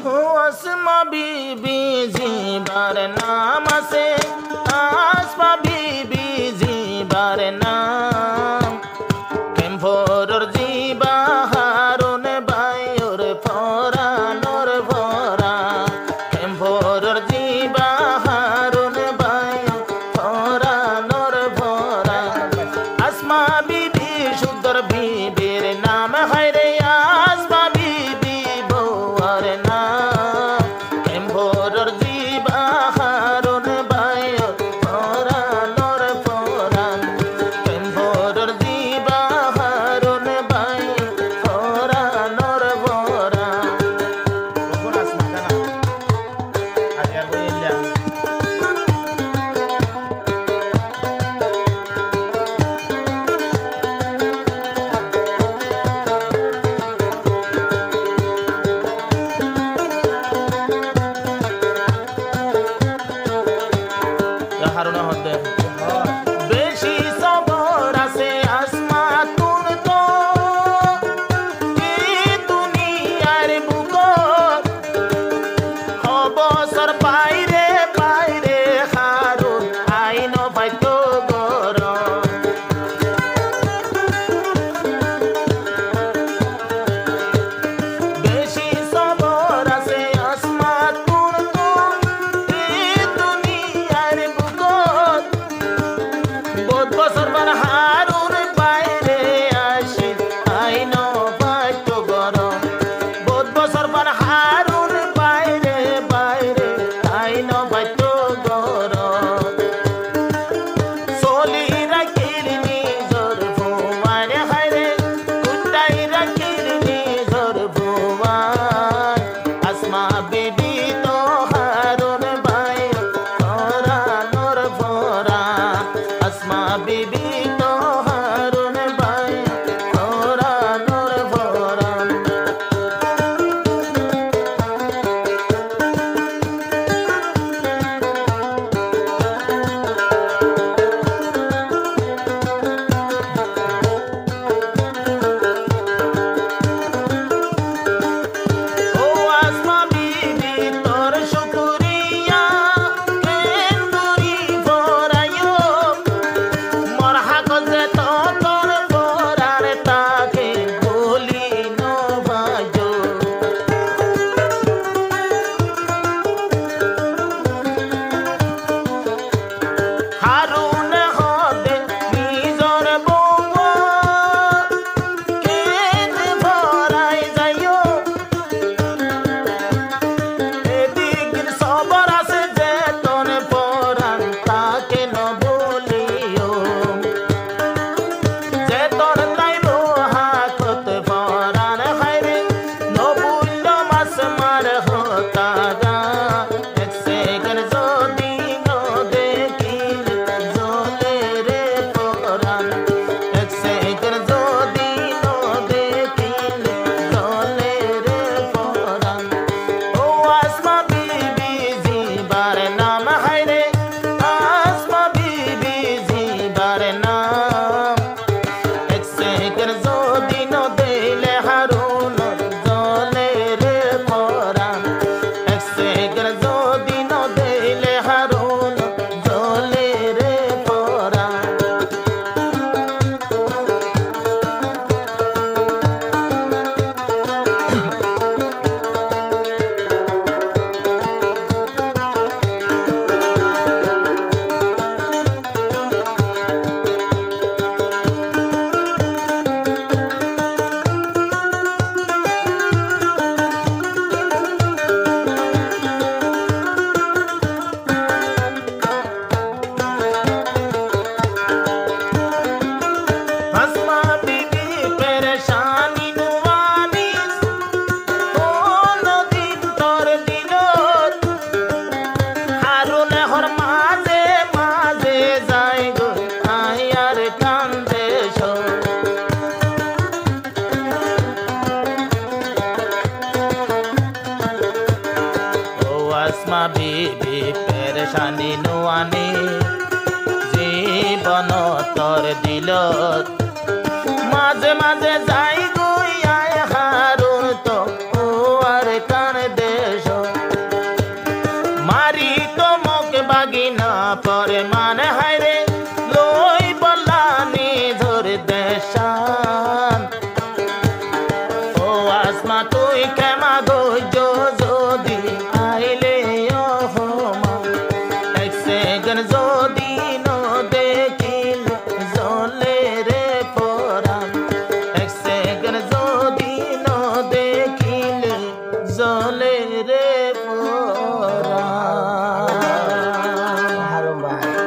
আসমা বিবি zipper নাম আছে, আসমা বিবি zipper নাম। কেম্ফোরর জিবা হারুন বাইর ফরানোর ফরা, কেম্ফোরর জিবা হারুন বাইর ফরানোর ফরা। আসমা বিবি সুন্দর বিবির নাম হয় রে, আসমা বিবি বউয়ার নাম। কেম্ফোরর জিবা হারুন বাইর ফরানোর ফরা, কেম্ফোরর জিবা হারুন বাইর ফরানোর ফরা। কখন আসমা জানা আজ আর বইলা হারুনা হতে বেশি সবর আছে আসমা তুন তো, এই দুনিয়ার বুকত অবসর বাইরে বাইরে হারুন আইন পাইতো গরম। বেশি সবর আছে আসমা তুন তো, এই দুনিয়ার বুকত বহুত বছর পর হারুন বাইরে আসি আইন পাইতো গরম। বহুত বছর পর হারুন বাইরে বাইরে আইন পাইতো গরম। চলি রাখিল নিজর ভুয়ার হায়রে, কুটাই রাখিল নিজর ভুয়ার। আসমা বিবি তো হারুন বাইর ফরানোর ফরা, আসমা বিবি তো হারুন বাইর ফরানোর ফরা। ও আসমা বিবি তোর শুকরিয়া কেন্দুরি ফরাইও, মোর হাকজে তো তোর ফরার তাকে বলি নবাজো। হারুন হতে নিজর বউয়া কেন ফরাই যাইও, এদিকের সবর আছে যে তোর পরাণ তাকে ন বলিও। যে তোর তাইব হাকত পরাণ হায়রে, নবুল্য মাস মার হতা গা। এক সেকেন্ড যদি ন দেখিল জলে রে পরাণ, এক সেকেন্ড যদি ন দেখিল জলে রে পরাণ। ও আসমা বিবি জিবার নাম হায়রে, আসমা বিবি জিবার নাম। এক সেকেন্ড যদি ন দিলে হারুন জলে রে পরাণ, এক সেকেন্ড যদি ন দিলে হারুন জলে রে পরাণ। আসমা বিবি পেরেশানি নুয়ানিস, কোনদিন তোর দিলত হারুন হর মাঝে মাঝে যাই গো আয়ার কান্দে শো। ও আসমা বিবি পেরেশানি নুয়ানি, জীবন তোর দিলত